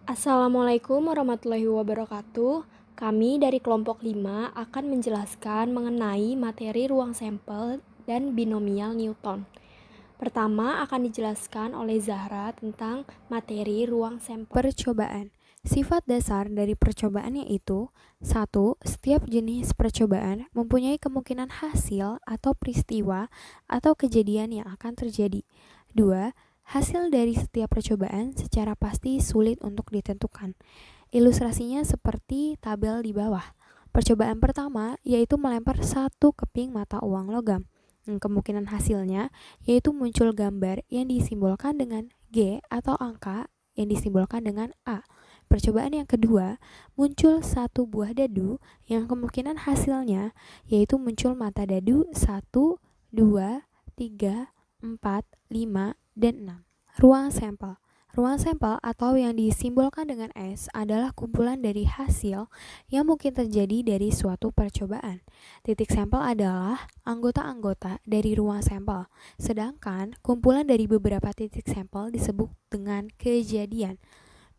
Assalamualaikum warahmatullahi wabarakatuh. Kami dari kelompok 5 akan menjelaskan mengenai materi ruang sampel dan binomial Newton. Pertama akan dijelaskan oleh Zahra tentang materi ruang sampel. Percobaan. Sifat dasar dari percobaan yaitu 1. Setiap jenis percobaan mempunyai kemungkinan hasil atau peristiwa atau kejadian yang akan terjadi. 2. Hasil dari setiap percobaan secara pasti sulit untuk ditentukan. Ilustrasinya seperti tabel di bawah. Percobaan pertama yaitu melempar satu keping mata uang logam. Kemungkinan hasilnya yaitu muncul gambar yang disimbolkan dengan G atau angka yang disimbolkan dengan A. Percobaan yang kedua, muncul satu buah dadu yang kemungkinan hasilnya yaitu muncul mata dadu 1, 2, 3, 4, 5, dan 6. Ruang sampel. Ruang sampel atau yang disimbolkan dengan S adalah kumpulan dari hasil yang mungkin terjadi dari suatu percobaan. Titik sampel adalah anggota-anggota dari ruang sampel, sedangkan kumpulan dari beberapa titik sampel disebut dengan kejadian.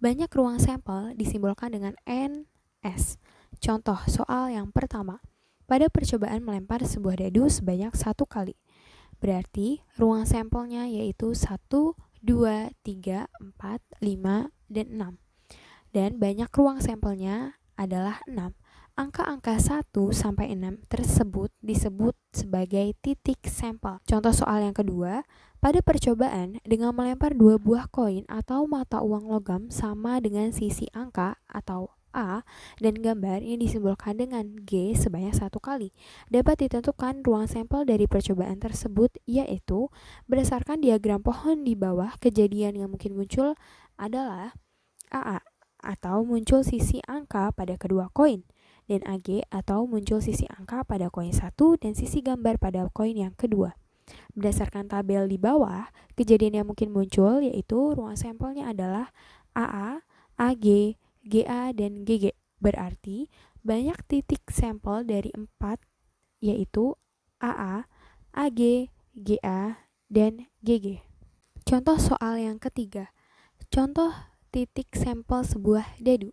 Banyak ruang sampel disimbolkan dengan NS. Contoh soal yang pertama. Pada percobaan melempar sebuah dadu sebanyak 1 kali. Berarti ruang sampelnya yaitu 1, 2, 3, 4, 5, dan 6. Dan banyak ruang sampelnya adalah 6. Angka-angka 1 sampai 6 tersebut disebut sebagai titik sampel. Contoh soal yang kedua, pada percobaan dengan melempar 2 buah koin atau mata uang logam sama dengan sisi angka atau A dan gambar yang disimbolkan dengan G sebanyak 1 kali. Dapat ditentukan ruang sampel dari percobaan tersebut yaitu berdasarkan diagram pohon di bawah, kejadian yang mungkin muncul adalah AA atau muncul sisi angka pada kedua koin, dan AG atau muncul sisi angka pada koin 1 dan sisi gambar pada koin yang kedua. Berdasarkan tabel di bawah, kejadian yang mungkin muncul yaitu ruang sampelnya adalah AA, AG, GA, dan GG. Berarti banyak titik sampel dari 4 yaitu AA, AG, GA, dan GG. Contoh soal yang ketiga. Contoh titik sampel sebuah dadu.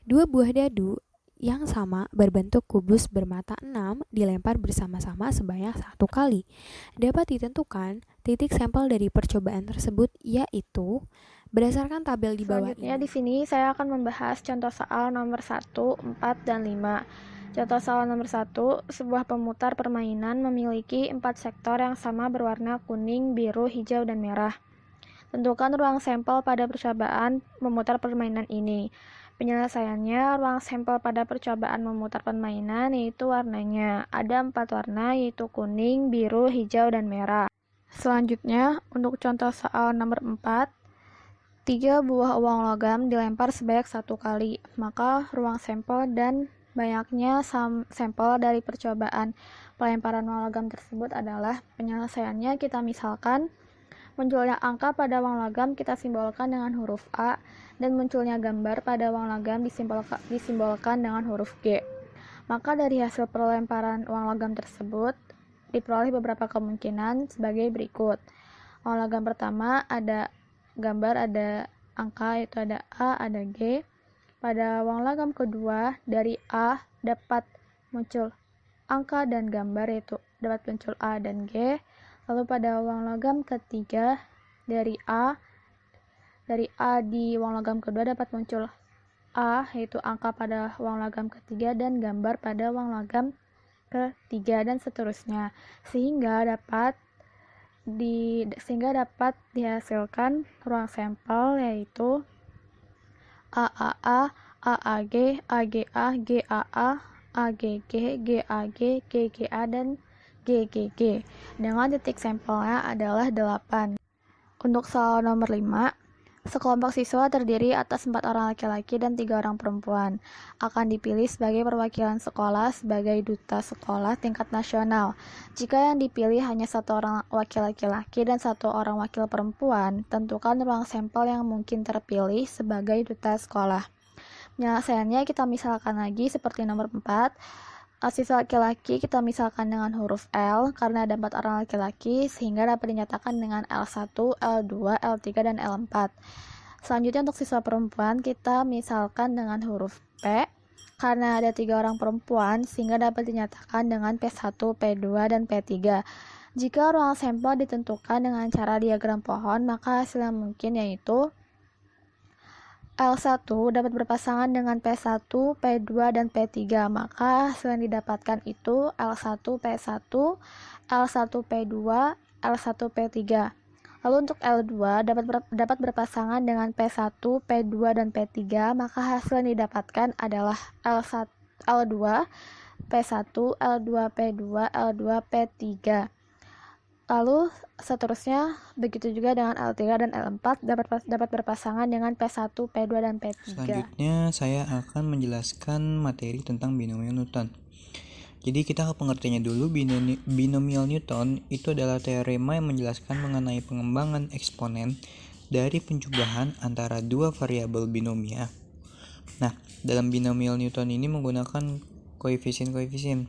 2 buah dadu yang sama berbentuk kubus bermata 6 dilempar bersama-sama sebanyak 1 kali. Dapat ditentukan titik sampel dari percobaan tersebut yaitu berdasarkan tabel di bawah Selanjutnya ini. di sini saya akan membahas contoh soal nomor 1, 4, dan 5. Contoh soal nomor 1, sebuah pemutar permainan memiliki 4 sektor yang sama berwarna kuning, biru, hijau, dan merah. Tentukan ruang sampel pada percobaan memutar permainan ini. Penyelesaiannya, ruang sampel pada percobaan memutar permainan yaitu warnanya. Ada 4 warna yaitu kuning, biru, hijau, dan merah. Selanjutnya, untuk contoh soal nomor 4, 3 buah uang logam dilempar sebanyak 1 kali, maka ruang sampel dan banyaknya sampel dari percobaan pelemparan uang logam tersebut adalah penyelesaiannya kita misalkan munculnya angka pada uang logam kita simbolkan dengan huruf A dan munculnya gambar pada uang logam disimbolkan dengan huruf G. Maka dari hasil pelemparan uang logam tersebut diperoleh beberapa kemungkinan sebagai berikut. Uang logam pertama ada gambar, ada angka, yaitu ada A, ada G. Pada uang logam kedua dari A dapat muncul angka dan gambar, yaitu dapat muncul A dan G. Lalu pada uang logam ketiga dari A di uang logam kedua dapat muncul A, yaitu angka pada uang logam ketiga dan gambar pada uang logam ketiga, dan seterusnya, sehingga dapat dihasilkan ruang sampel yaitu AAA, AAG, AGA, GAA, AGG, GAG, GGA, dan GGG dengan titik sampelnya adalah 8. Untuk soal nomor 5, sekelompok siswa terdiri atas 4 orang laki-laki dan 3 orang perempuan akan dipilih sebagai perwakilan sekolah sebagai duta sekolah tingkat nasional. Jika yang dipilih hanya 1 orang wakil laki-laki dan 1 orang wakil perempuan, tentukan ruang sampel yang mungkin terpilih sebagai duta sekolah. Penyelesaiannya kita misalkan lagi seperti nomor 4. Siswa laki-laki kita misalkan dengan huruf L karena ada 4 orang laki-laki sehingga dapat dinyatakan dengan L1, L2, L3, dan L4. Selanjutnya untuk siswa perempuan, kita misalkan dengan huruf P, karena ada 3 orang perempuan, sehingga dapat dinyatakan dengan P1, P2, dan P3. Jika ruang sampel ditentukan dengan cara diagram pohon, maka hasil yang mungkin yaitu L1 dapat berpasangan dengan P1, P2, dan P3. Maka hasil yang didapatkan itu L1, P1, L1, P2, L1, P3. Lalu untuk L2 dapat berpasangan dengan P1, P2, dan P3, maka hasil yang didapatkan adalah L1, L2, P1, L2, P2, L2, P3. Lalu seterusnya begitu juga dengan L3 dan L4 dapat berpasangan dengan P1, P2, dan P3. Selanjutnya saya akan menjelaskan materi tentang binomial Newton. Jadi kita ke pengertiannya dulu. Binomial Newton itu adalah teorema yang menjelaskan mengenai pengembangan eksponen dari penjumlahan antara dua variabel binomial. Nah, dalam binomial Newton ini menggunakan koefisien-koefisien.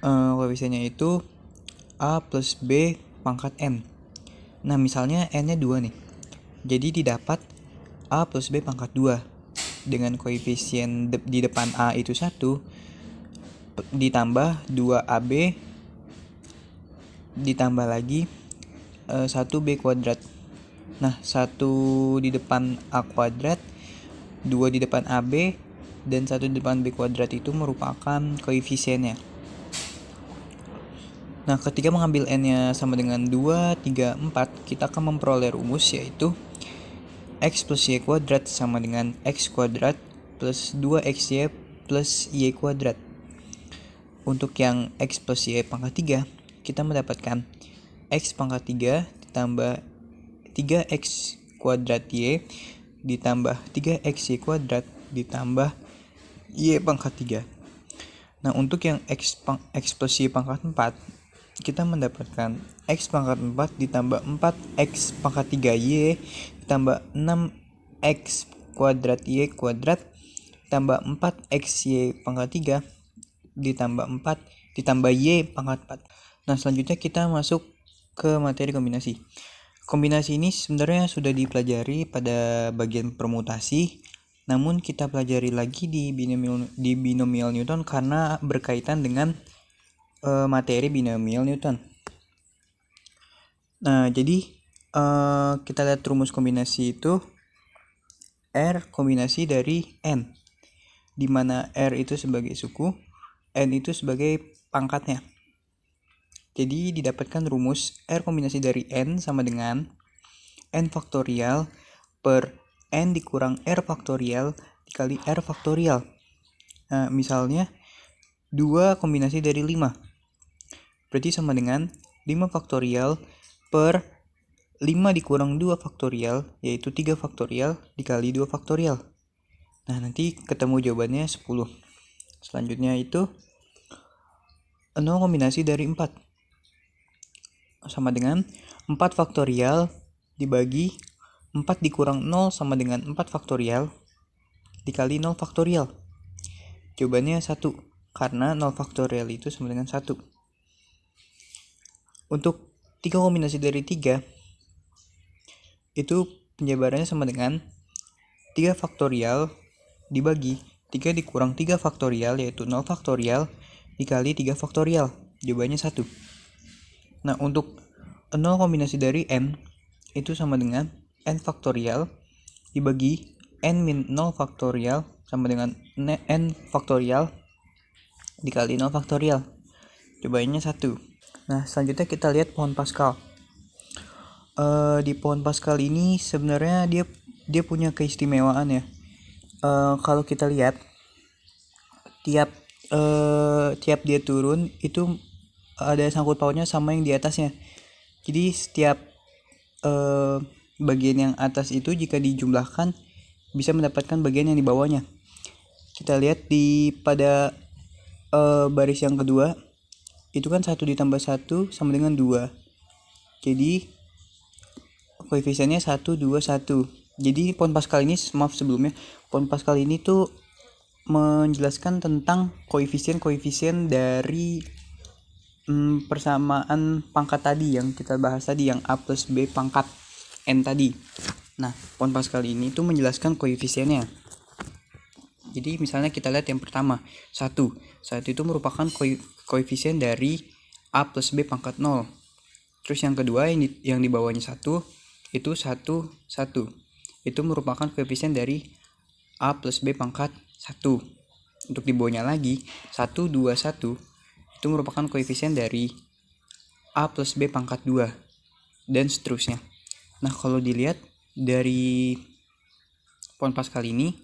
Koefisiennya itu A plus B pangkat N. Nah, misalnya N-nya 2 nih. Jadi didapat A plus B pangkat 2 dengan koefisien di depan A itu 1 ditambah 2AB ditambah lagi 1B kuadrat. Nah, 1 di depan A kuadrat, 2 di depan AB, dan 1 di depan B kuadrat itu merupakan koefisiennya. Nah, ketika mengambil N-nya sama dengan 2, 3, 4, kita akan memperoleh rumus yaitu X plus Y kuadrat sama dengan X kuadrat plus 2XY plus Y kuadrat. Untuk yang X plus Y pangkat 3, kita mendapatkan X pangkat 3 ditambah 3X kuadrat Y ditambah 3XY kuadrat ditambah Y pangkat 3. Nah, untuk yang X plus Y pangkat 4, kita mendapatkan X pangkat 4 ditambah 4X pangkat 3Y ditambah 6X kuadrat Y kuadrat ditambah 4XY pangkat 3 ditambah 4 ditambah Y pangkat 4. Nah, selanjutnya kita masuk ke materi kombinasi. Kombinasi ini sebenarnya sudah dipelajari pada bagian permutasi, namun kita pelajari lagi di binomial Newton karena berkaitan dengan materi binomial Newton. Nah, jadi kita lihat rumus kombinasi itu R kombinasi dari N, di mana R itu sebagai suku, N itu sebagai pangkatnya. Jadi didapatkan rumus R kombinasi dari N sama dengan N faktorial per N dikurang R faktorial dikali R faktorial. Nah, misalnya 2 kombinasi dari 5. Berarti sama dengan 5 faktorial per 5 dikurang 2 faktorial, yaitu 3 faktorial dikali 2 faktorial. Nah, nanti ketemu jawabannya 10. Selanjutnya itu 0 kombinasi dari 4. Sama dengan 4 faktorial dibagi 4 dikurang 0 sama dengan 4 faktorial dikali 0 faktorial. Jawabannya 1, karena 0 faktorial itu sama dengan 1. Untuk 3 kombinasi dari 3, itu penjabarannya sama dengan 3 faktorial dibagi 3 dikurang 3 faktorial, yaitu 0 faktorial dikali 3 faktorial. Jawabannya 1. Nah, untuk 0 kombinasi dari N, itu sama dengan N faktorial dibagi N min 0 faktorial sama dengan N faktorial dikali 0 faktorial. Jawabannya 1. Nah, selanjutnya kita lihat pohon Pascal. Di pohon Pascal ini sebenarnya dia punya keistimewaan ya. Kalau kita lihat tiap dia turun itu ada sangkut pautnya sama yang di atasnya. Jadi setiap bagian yang atas itu jika dijumlahkan bisa mendapatkan bagian yang di bawahnya. Kita lihat pada baris yang kedua itu kan 1 ditambah 1 sama dengan 2. Jadi koefisiennya 1, 2, 1. Jadi pohon Pascal ini, pohon Pascal ini tuh menjelaskan tentang koefisien dari persamaan pangkat tadi yang kita bahas tadi, yang A plus B pangkat. N tadi. Nah, pohon Pascal ini tuh menjelaskan koefisiennya. Jadi misalnya kita lihat yang pertama, 1. 1 itu merupakan koefisien dari A plus B pangkat 0. Terus yang kedua yang di bawahnya 1 itu 1, 1. Itu merupakan koefisien dari A plus B pangkat 1. Untuk di bawahnya lagi, 1, 2, 1 itu merupakan koefisien dari A plus B pangkat 2. Dan seterusnya. Nah, kalau dilihat dari pohon Pascal ini,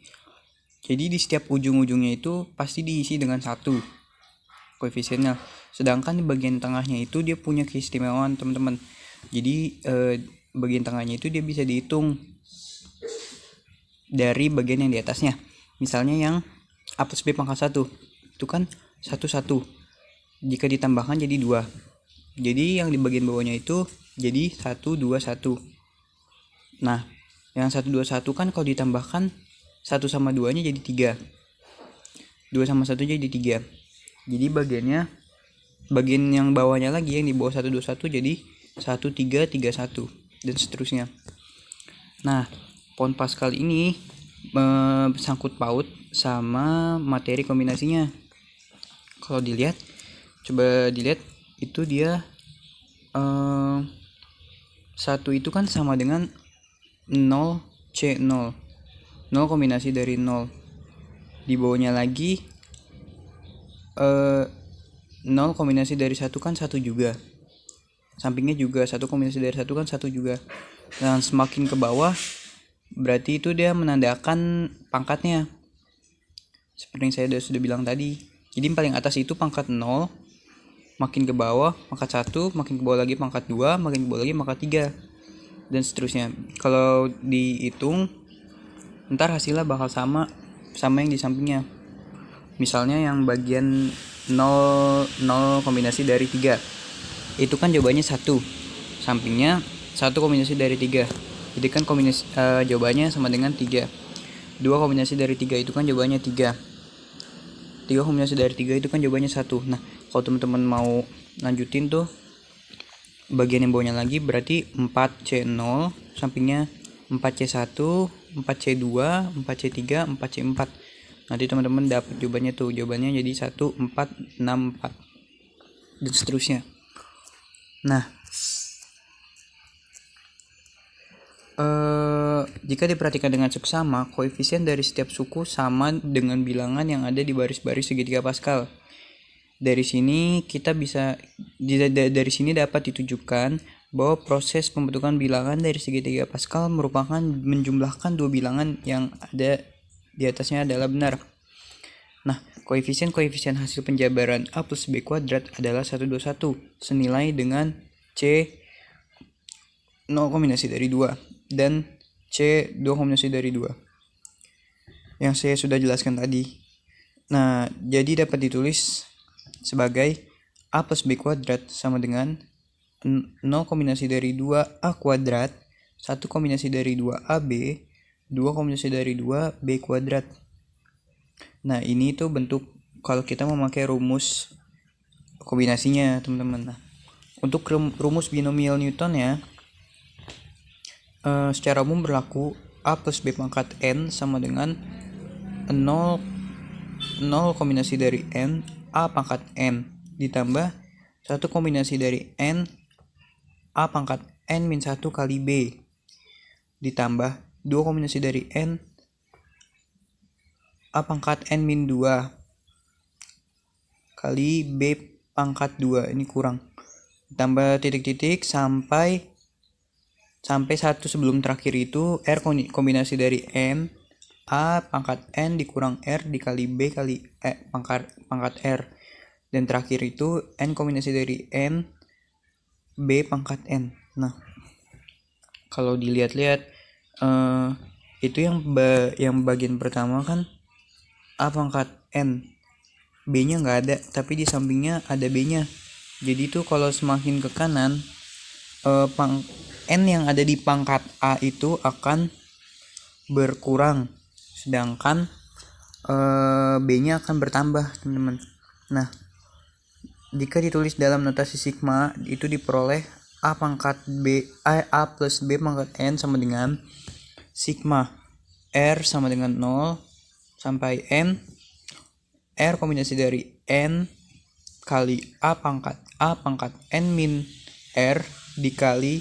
jadi di setiap ujung-ujungnya itu pasti diisi dengan 1 koefisiennya. Sedangkan di bagian tengahnya itu dia punya keistimewaan, teman-teman. Jadi bagian tengahnya itu dia bisa dihitung dari bagian yang di atasnya. Misalnya yang A plus B pangkat 1 itu kan 1, 1. Jika ditambahkan jadi 2. Jadi yang di bagian bawahnya itu jadi 1, 2, 1. Nah, yang 1, 2, 1 kan kalau ditambahkan 1 sama 2 nya jadi 3. 2 sama 1 jadi 3. Jadi bagian yang bawahnya lagi yang di bawah 1, 2, 1 jadi 1, 3, 3, 1 dan seterusnya. Nah, pohon Pascal ini sangkut paut sama materi kombinasinya. Kalau dilihat, coba dilihat itu dia 1 itu kan sama dengan 0 C0. 0 kombinasi dari 0. Di bawahnya lagi 0 kombinasi dari 1 kan 1 juga. Sampingnya juga 1 kombinasi dari 1 kan 1 juga. Dan semakin ke bawah berarti itu dia menandakan pangkatnya. Seperti yang saya sudah bilang tadi. Jadi paling atas itu pangkat 0, makin ke bawah pangkat 1, makin ke bawah lagi pangkat 2, makin ke bawah lagi pangkat 3. Dan seterusnya. Kalau dihitung ntar hasilnya bakal sama yang di sampingnya. Misalnya yang bagian 0 kombinasi dari 3 itu kan jawabannya 1, sampingnya 1 kombinasi dari 3, jadi kan jawabannya sama dengan 3. 2 kombinasi dari 3 itu kan jawabannya 3. 3 kombinasi dari 3 itu kan jawabannya 1. Nah, kalau teman-teman mau lanjutin tuh bagian yang bawahnya lagi berarti 4C0, sampingnya 4C1, 4C2, 4C3, 4C4. Nanti teman-teman dapat jawabannya tuh. Jawabannya jadi 1, 4, 6, 4 dan seterusnya. Nah, jika diperhatikan dengan seksama, koefisien dari setiap suku sama dengan bilangan yang ada di baris-baris segitiga Pascal. Dari sini dapat ditujukan bahwa proses pembentukan bilangan dari segitiga Pascal merupakan menjumlahkan dua bilangan yang ada di atasnya adalah benar. Nah, koefisien hasil penjabaran A plus B kuadrat adalah 121 senilai dengan C 0 kombinasi dari 2 dan C 2 kombinasi dari 2 yang saya sudah jelaskan tadi. Nah, jadi dapat ditulis sebagai A plus B kuadrat sama dengan 0 kombinasi dari 2A kuadrat, 1 kombinasi dari 2AB, 2 kombinasi dari 2B kuadrat. Nah, ini tuh bentuk kalau kita memakai rumus kombinasinya, teman-teman. Nah, untuk rumus binomial Newton ya, secara umum berlaku A plus B pangkat N sama dengan 0 kombinasi dari N A pangkat N ditambah 1 kombinasi dari N A pangkat N min 1 kali B ditambah 2 kombinasi dari N A pangkat N min 2 kali B pangkat 2, ini kurang, ditambah titik-titik sampai 1 sebelum terakhir itu R kombinasi dari N A pangkat N dikurang R dikali B kali pangkat R, dan terakhir itu N kombinasi dari N B pangkat N. Nah, kalau dilihat-lihat itu yang bagian pertama kan A pangkat N, B-nya nggak ada, tapi di sampingnya ada B-nya. Jadi itu kalau semakin ke kanan N yang ada di pangkat A itu akan berkurang, sedangkan B-nya akan bertambah, teman-teman. Nah, jika ditulis dalam notasi sigma itu diperoleh A pangkat B A plus B pangkat N sama dengan sigma R sama dengan 0 sampai N. R kombinasi dari N kali A pangkat N min R dikali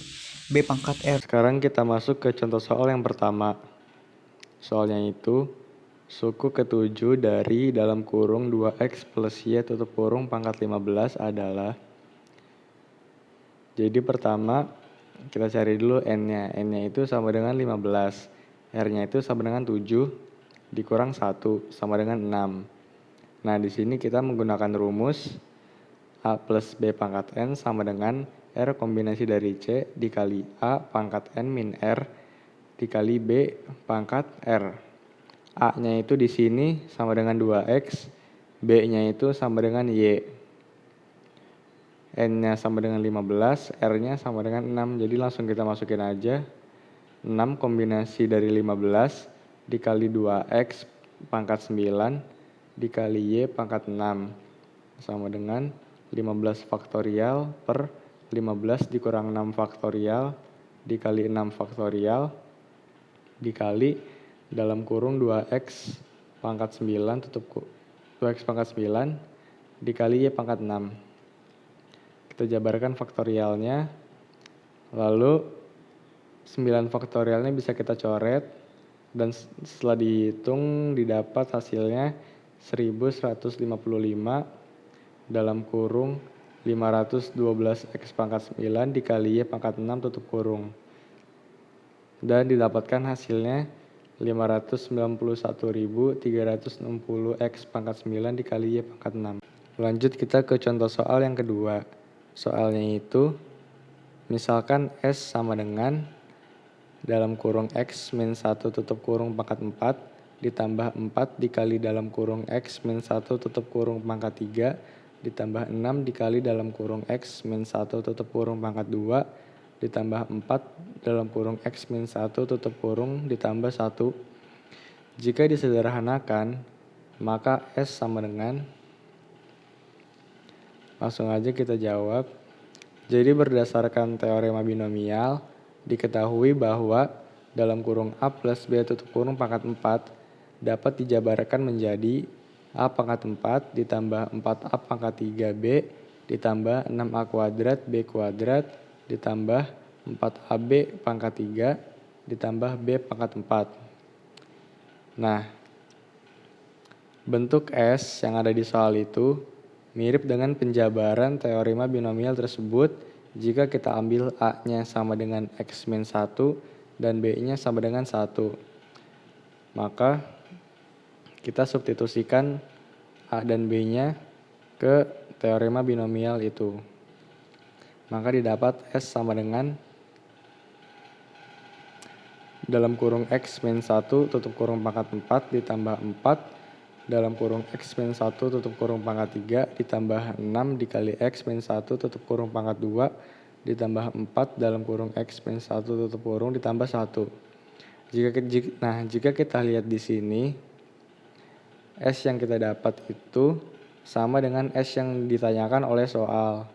B pangkat R. Sekarang kita masuk ke contoh soal yang pertama. Soalnya itu, suku ke-7 dari dalam kurung 2x plus y tutup kurung pangkat 15 adalah. Jadi pertama, kita cari dulu n-nya. N-nya itu sama dengan 15. R-nya itu sama dengan 7 dikurang 1 sama dengan 6. Nah, di sini kita menggunakan rumus A plus B pangkat N sama dengan R kombinasi dari C dikali A pangkat N min R dikali B pangkat R. A-nya itu di sini sama dengan 2X, B-nya itu sama dengan Y. N-nya sama dengan 15, R-nya sama dengan 6. Jadi langsung kita masukin aja. 6 kombinasi dari 15 dikali 2X pangkat 9 dikali Y pangkat 6. Sama dengan 15 faktorial per 15 dikurang 6 faktorial dikali 6 faktorial dikali dalam kurung 2x pangkat 9 tutup 2x pangkat 9 dikali y pangkat 6. Kita jabarkan faktorialnya. Lalu 9 faktorialnya bisa kita coret dan setelah dihitung didapat hasilnya 1155 dalam kurung 512x pangkat 9 dikali y pangkat 6 tutup kurung. Dan didapatkan hasilnya 591.360 x pangkat 9 dikali y pangkat 6. Lanjut kita ke contoh soal yang kedua. Soalnya itu, misalkan S sama dengan dalam kurung X min 1 tutup kurung pangkat 4 ditambah 4 dikali dalam kurung X min 1 tutup kurung pangkat 3 ditambah 6 dikali dalam kurung X min 1 tutup kurung pangkat 2 ditambah 4 dalam kurung X min 1 tutup kurung ditambah 1. Jika disederhanakan, maka S sama dengan, langsung aja kita jawab. Jadi berdasarkan teorema binomial, diketahui bahwa dalam kurung A plus B tutup kurung pangkat 4 dapat dijabarkan menjadi A pangkat 4 ditambah 4A pangkat 3B ditambah 6A kuadrat B kuadrat ditambah 4AB pangkat 3 ditambah B pangkat 4. Nah, bentuk S yang ada di soal itu mirip dengan penjabaran teorema binomial tersebut jika kita ambil A-nya sama dengan X min 1 dan B-nya sama dengan 1. Maka kita substitusikan A dan B-nya ke teorema binomial itu. Maka didapat S sama dengan dalam kurung X min 1 tutup kurung pangkat 4 ditambah 4 dalam kurung X min 1 tutup kurung pangkat 3 ditambah 6 dikali X min 1 tutup kurung pangkat 2 ditambah 4 dalam kurung X min 1 tutup kurung ditambah 1. Jika kita lihat di sini, S yang kita dapat itu sama dengan S yang ditanyakan oleh soal.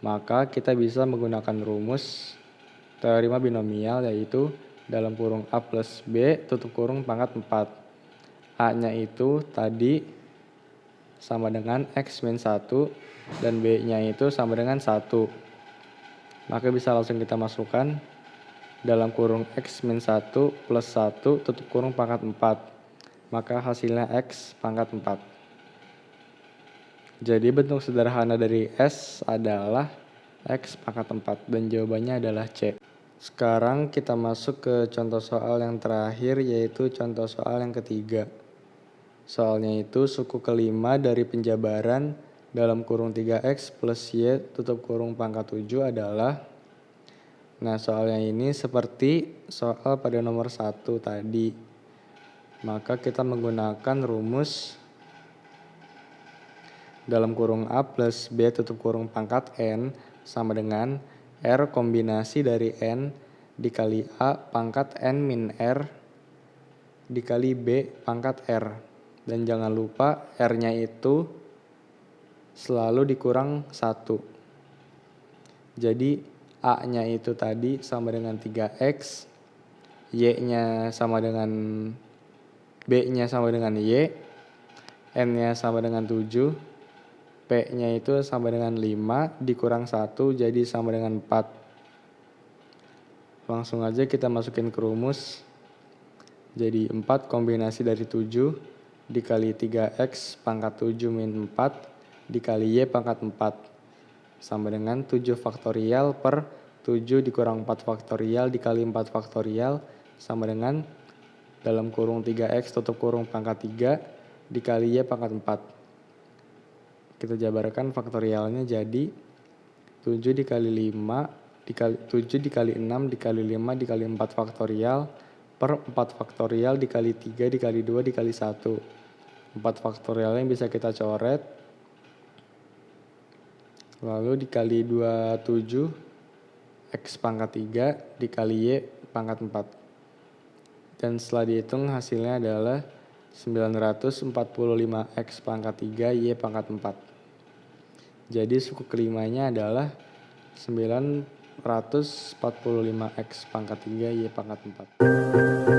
Maka kita bisa menggunakan rumus teorema binomial yaitu dalam kurung A plus B tutup kurung pangkat 4. A-nya itu tadi sama dengan X min 1 dan B-nya itu sama dengan 1. Maka bisa langsung kita masukkan dalam kurung X min 1 plus 1 tutup kurung pangkat 4. Maka hasilnya X pangkat 4. Jadi bentuk sederhana dari S adalah X pangkat 4 dan jawabannya adalah C. Sekarang kita masuk ke contoh soal yang terakhir yaitu contoh soal yang ketiga. Soalnya itu suku kelima dari penjabaran dalam kurung 3X plus Y tutup kurung pangkat 7 adalah. Nah, soalnya ini seperti soal pada nomor 1 tadi. Maka kita menggunakan rumus dalam kurung A plus B tutup kurung pangkat N sama dengan R kombinasi dari N dikali A pangkat N min R dikali B pangkat R. Dan jangan lupa R-nya itu selalu dikurang 1. Jadi A-nya itu tadi sama dengan 3X, Y-nya sama dengan B-nya sama dengan Y, N-nya sama dengan 7, P-nya itu sama dengan 5 dikurang 1 jadi sama dengan 4. Langsung aja kita masukin ke rumus. Jadi 4 kombinasi dari 7 dikali 3X pangkat 7 min 4 dikali Y pangkat 4 sama dengan 7 faktorial per 7 dikurang 4 faktorial dikali 4 faktorial sama dengan dalam kurung 3X tutup kurung pangkat 3 dikali Y pangkat 4. Kita jabarkan faktorialnya jadi 7 dikali 5 7 dikali 6 dikali 5 dikali 4 faktorial per 4 faktorial dikali 3 dikali 2 dikali 1. 4 faktorialnya bisa kita coret. Lalu dikali 27 X pangkat 3 dikali Y pangkat 4. Dan setelah dihitung hasilnya adalah 945 X pangkat 3 Y pangkat 4. Jadi suku kelimanya adalah 945 X pangkat 3 Y pangkat 4.